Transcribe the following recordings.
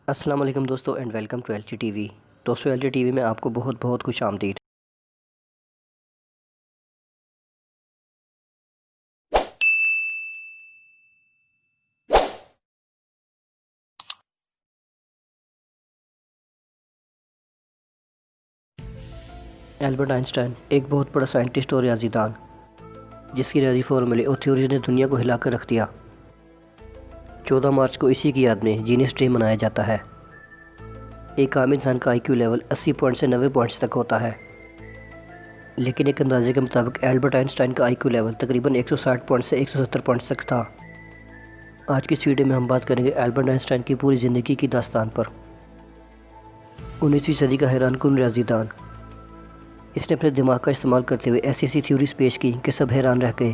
अस्सलाम वालेकुम दोस्तों and welcome to L T V. दोस्तों एल टी वी में आपको बहुत बहुत खुश आमदीद। एल्बर्ट आइंस्टाइन एक बहुत बड़ा साइंटिस्ट और रियाजीदान, जिसकी रियाजी फार्मूले और थ्योरीज ने दुनिया को हिला कर रख दिया। 14 मार्च को इसी की याद में जीनियस डे मनाया जाता है। एक आम इंसान का IQ लेवल 80 पॉइंट से 90 पॉइंट्स तक होता है, लेकिन एक अंदाजे के मुताबिक एल्बर्ट आइंस्टाइन का IQ लेवल तकरीबन 160 पॉइंट से 170 पॉइंट्स तक था। आज की इस वीडियो में हम बात करेंगे एल्बर्ट आइंस्टाइन की पूरी ज़िंदगी की दास्तान पर। 19वीं सदी का हैरानकुन रियाजीदान, इसने अपने दिमाग का इस्तेमाल करते हुए ऐसी ऐसी थ्योरीज पेश की कि सब हैरान रह गए।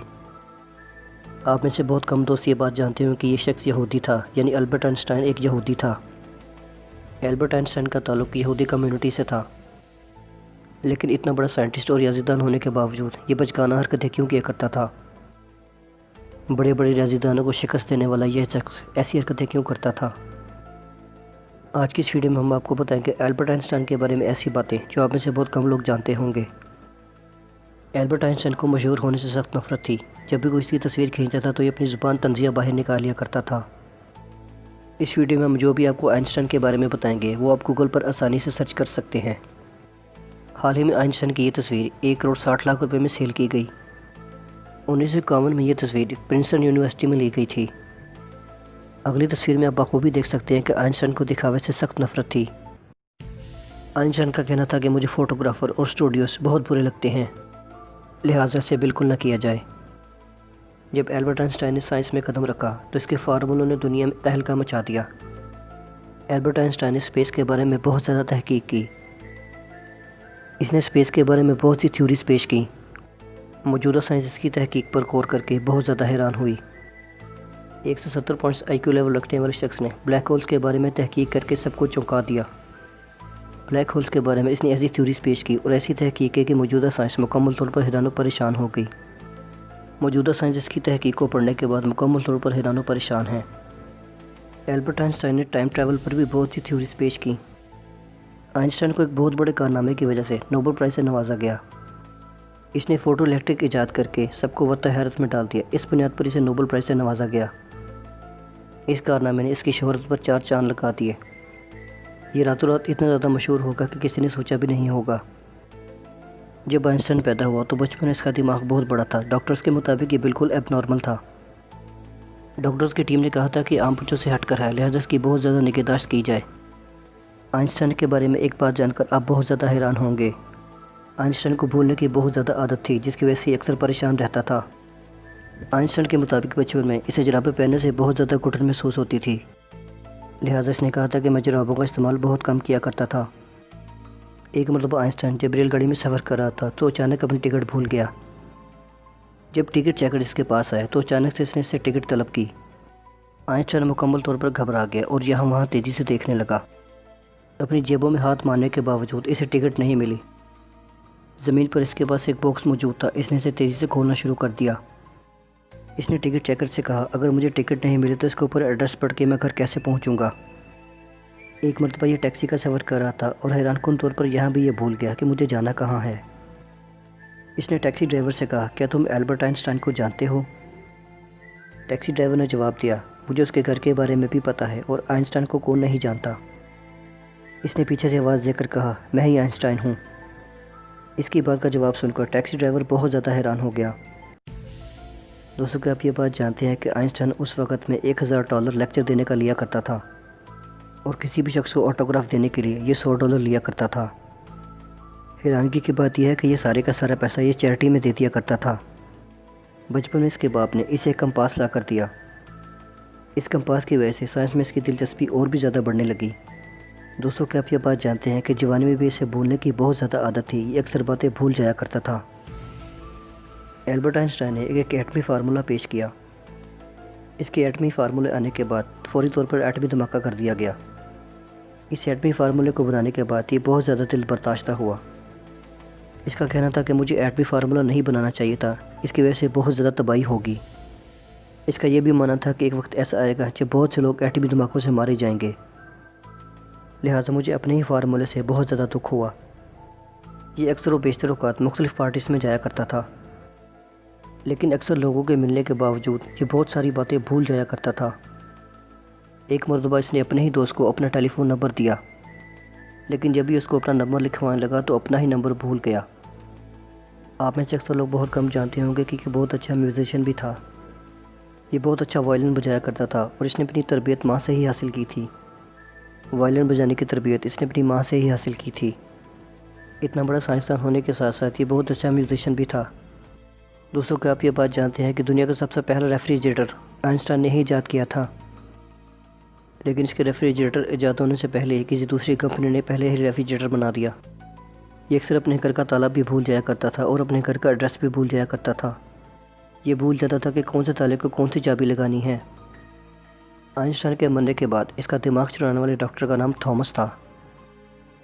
आप में से बहुत कम दोस्त ये बात जानते हो कि ये शख्स यहूदी था, यानी अल्बर्ट आइंस्टाइन एक यहूदी था। एल्बर्ट आइंस्टाइन का ताल्लुक यहूदी कम्युनिटी से था, लेकिन इतना बड़ा साइंटिस्ट और रियाजीदान होने के बावजूद ये बचकाना हरकतें क्यों किया करता था? बड़े बड़े रियाजीदानों को शिकस्त देने वाला यह शख्स ऐसी हरकतें क्यों करता था? आज की इस वीडियो में हम आपको बताएंगे एल्बर्ट आइंस्टाइन के बारे में ऐसी बातें जो आप में से बहुत कम लोग जानते होंगे। एल्बर्ट आइंस्टाइन को मशहूर होने से सख्त नफरत थी। जब भी कोई इसकी तस्वीर खींचता था तो ये अपनी ज़ुबान तंजिया बाहर निकाल लिया करता था। इस वीडियो में हम जो भी आपको आइंस्टाइन के बारे में बताएंगे वो आप गूगल पर आसानी से सर्च कर सकते हैं। हाल ही में आइंस्टाइन की ये तस्वीर 1 करोड़ 60 लाख रुपए में सेल की गई। 1951 में ये तस्वीर प्रिंसटन यूनिवर्सिटी में ली गई थी। अगली तस्वीर में आप बखूबी देख सकते हैं कि आइंस्टाइन को दिखावे से सख्त नफरत थी। आइंस्टाइन का कहना था कि मुझे फ़ोटोग्राफ़र और स्टूडियोज़ बहुत बुरे लगते हैं, लिहाजा से बिल्कुल न किया जाए। जब एल्बर्ट आइंस्टाइन ने साइंस में कदम रखा तो इसके फार्मूलों ने दुनिया में तहलका मचा दिया। एल्बर्ट आइंस्टाइन ने स्पेस के बारे में बहुत ज़्यादा तहकीक की। इसने स्पेस के बारे में बहुत सी थ्योरीज पेश की। मौजूदा साइंस इसकी तहकीक पर गौर करके बहुत ज़्यादा हैरान हुई। 170 पॉइंट्स IQ लेवल रखने वाले शख्स ने ब्लैक होल्स के बारे में तहकीक करके सबको चौंका दिया। ब्लैक होल्स के बारे में इसने ऐसी थ्योरीज पेश की और ऐसी तहकीक की कि मौजूदा साइंस मुकम्मल तौर पर हैरान परेशान हो गई। मौजूदा साइंस इसकी तहकीक को पढ़ने के बाद मुकम्मल तौर पर हैरान परेशान है। एल्बर्ट आइंस्टाइन ने टाइम ट्रैवल पर भी बहुत सी थ्योरीज पेश की। आइंस्टाइन को एक बहुत बड़े कारनामे की वजह से नोबेल प्राइज़ से नवाजा गया। इसने फोटो इलेक्ट्रिक ईजाद करके सबको वत हैरत में डाल दिया। इस बुनियाद पर इसे नोबेल प्राइज़ से नवाजा गया। इस कारनामे ने इसकी शोहरत पर 4 चांद लगा दिए। ये रातों रात इतना ज़्यादा मशहूर होगा कि किसी ने सोचा भी नहीं होगा। जब आइंस्टाइन पैदा हुआ तो बचपन में इसका दिमाग बहुत बड़ा था। डॉक्टर्स के मुताबिक ये बिल्कुल एबनॉर्मल था। डॉक्टर्स की टीम ने कहा था कि आम बच्चों से हटकर है, लिहाजा इसकी बहुत ज़्यादा निगहदाश्त की जाए। आइंस्टाइन के बारे में एक बात जानकर आप बहुत ज़्यादा हैरान होंगे। आइंस्टाइन को भूलने की बहुत ज़्यादा आदत थी, जिसकी वजह से अक्सर परेशान रहता था। आइंस्टाइन के मुताबिक बचपन में इसे जुराबें पहनने से बहुत ज़्यादा घुटन महसूस होती थी, लिहाजा इसने कहा था कि मैं जुराबों का इस्तेमाल बहुत कम किया करता था। एक मरतबा आइंस्टाइन जब रेलगाड़ी में सफ़र कर रहा था तो अचानक अपनी टिकट भूल गया। जब टिकट चेकर इसके पास आया तो अचानक से इसने इससे टिकट तलब की। आइंस्टाइन मुकम्मल तौर पर घबरा गया और यहाँ वहाँ तेज़ी से देखने लगा। अपनी जेबों में हाथ मारने के बावजूद इसे टिकट नहीं मिली। ज़मीन पर इसके पास एक बॉक्स मौजूद था। इसने इसे तेज़ी से खोलना शुरू कर दिया। इसने टिकट चेकर से कहा, अगर मुझे टिकट नहीं मिली तो इसके ऊपर एड्रेस पढ़ के मैं घर कैसे पहुंचूंगा। एक मरतबा ये टैक्सी का सफ़र कर रहा था और हैरानकुन तौर पर यहाँ भी ये भूल गया कि मुझे जाना कहाँ है। इसने टैक्सी ड्राइवर से कहा, क्या तुम एल्बर्ट आइंस्टाइन को जानते हो? टैक्सी ड्राइवर ने जवाब दिया, मुझे उसके घर के बारे में भी पता है और आइंस्टाइन को कौन नहीं जानता। इसने पीछे से आवाज़ देकर कहा, मैं ही आइंस्टाइन हूँ। इसकी बात का जवाब सुनकर टैक्सी ड्राइवर बहुत ज़्यादा हैरान हो गया। दोस्तों, क्या आप ये बात जानते हैं कि आइंस्टाइन उस वक़्त में $1000 लेक्चर देने का लिया करता था और किसी भी शख्स को ऑटोग्राफ देने के लिए ये $100 लिया करता था। हैरानगी की बात यह है कि ये सारे का सारा पैसा ये चैरिटी में दे दिया करता था। बचपन में इसके बाप ने इसे एक कंपास ला कर दिया। इस कंपास की वजह से साइंस में इसकी दिलचस्पी और भी ज़्यादा बढ़ने लगी। दोस्तों, क्या आप ये बात जानते हैं कि जवानी में भी इसे भूलने की बहुत ज़्यादा आदत थी। ये अक्सर बातें भूल जाया करता था। एल्बर्ट आइंस्टाइन ने एक एटमी फार्मूला पेश किया। इसके एटमी फार्मूले आने के बाद फौरी तौर पर एटमी धमाका कर दिया गया। इस एटमी फार्मूले को बनाने के बाद ये बहुत ज़्यादा दिल बर्दाश्त हुआ। इसका कहना था कि मुझे एटमी फार्मूला नहीं बनाना चाहिए था, इसकी वजह से बहुत ज़्यादा तबाही होगी। इसका यह भी मानना था कि एक वक्त ऐसा आएगा जब बहुत से लोग एटमी धमाकों से मारे जाएंगे। लिहाजा मुझे अपने ही फार्मूले से बहुत ज़्यादा दुख हुआ। ये अक्सर व बेशतर औक़ात मुख्तलिफ़ पार्टीज़ में जाया करता था, लेकिन अक्सर लोगों के मिलने के बावजूद ये बहुत सारी बातें भूल जाया करता था। एक मरतबा इसने अपने ही दोस्त को अपना टेलीफ़ोन नंबर दिया, लेकिन जब भी उसको अपना नंबर लिखवाने लगा तो अपना ही नंबर भूल गया। आप में से अक्सर लोग बहुत कम जानते होंगे कि बहुत अच्छा म्यूज़िशियन भी था। ये बहुत अच्छा वायलिन बजाया करता था और इसने अपनी तरबियत माँ से ही हासिल की थी। वायलिन बजाने की तरबियत इसने अपनी माँ से ही हासिल की थी। इतना बड़ा साइंसदान होने के साथ साथ ये बहुत अच्छा म्यूज़िशियन भी था। दोस्तों, क्या आप ये बात जानते हैं कि दुनिया का सबसे पहला रेफ्रिजरेटर आइंस्टाइन ने ही ईजाद किया था, लेकिन इसके रेफ्रिजरेटर ईजाद होने से पहले किसी दूसरी कंपनी ने पहले ही रेफ्रिजरेटर बना दिया। ये अक्सर अपने घर का ताला भी भूल जाया करता था और अपने घर का एड्रेस भी भूल जाया करता था। ये भूल जाता था कि कौन से ताले को कौन सी चाबी लगानी है। आइंस्टाइन के मरने के बाद इसका दिमाग चुराने वाले डॉक्टर का नाम थॉमस था।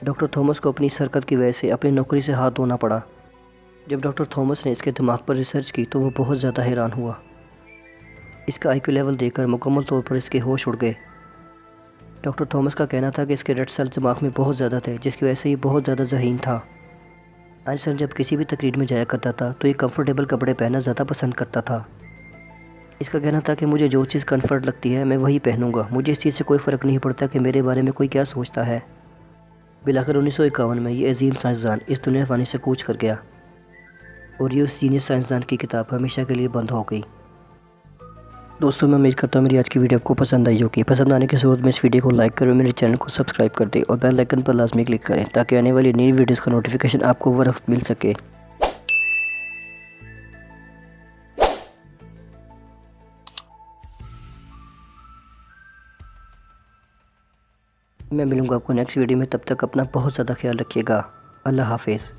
डॉक्टर थॉमस को अपनी सरकत की वजह से अपनी नौकरी से हाथ धोना पड़ा। जब डॉक्टर थॉमस ने इसके दिमाग पर रिसर्च की तो वो बहुत ज़्यादा हैरान हुआ। इसका आईक्यू लेवल देखकर मुकम्मल तौर पर इसके होश उड़ गए। डॉक्टर थॉमस का कहना था कि इसके रेड सेल दिमाग में बहुत ज़्यादा थे, जिसकी वजह से ये बहुत ज़्यादा ज़हीन था। आइंस्टाइन जब किसी भी तकरीर में जाया करता था तो ये कंफर्टेबल कपड़े पहनना ज़्यादा पसंद करता था। इसका कहना था कि मुझे जो चीज़ कंफर्ट लगती है मैं वही पहनूंगा, मुझे इस चीज़ से कोई फ़र्क नहीं पड़ता कि मेरे बारे में कोई क्या सोचता है। बिलाखिर 1951 में ये अजीम साइंसदान इस दुनिया फ़ानी से कूच कर गया और ये उस जीनियस साइंसदान की किताब हमेशा के लिए बंद हो गई। दोस्तों, मैं उम्मीद करता हूँ मेरी आज की वीडियो आपको पसंद आई होगी। पसंद आने की सूरत में इस वीडियो को लाइक करें, मेरे चैनल को सब्सक्राइब कर दें और बेल आइकन पर लाजमी क्लिक करें ताकि आने वाली नई वीडियोज़ का नोटिफिकेशन आपको बर वक्त मिल सके। मैं मिलूँगा आपको नेक्स्ट वीडियो में, तब तक अपना बहुत ज़्यादा ख्याल रखिएगा। अल्लाह हाफिज़।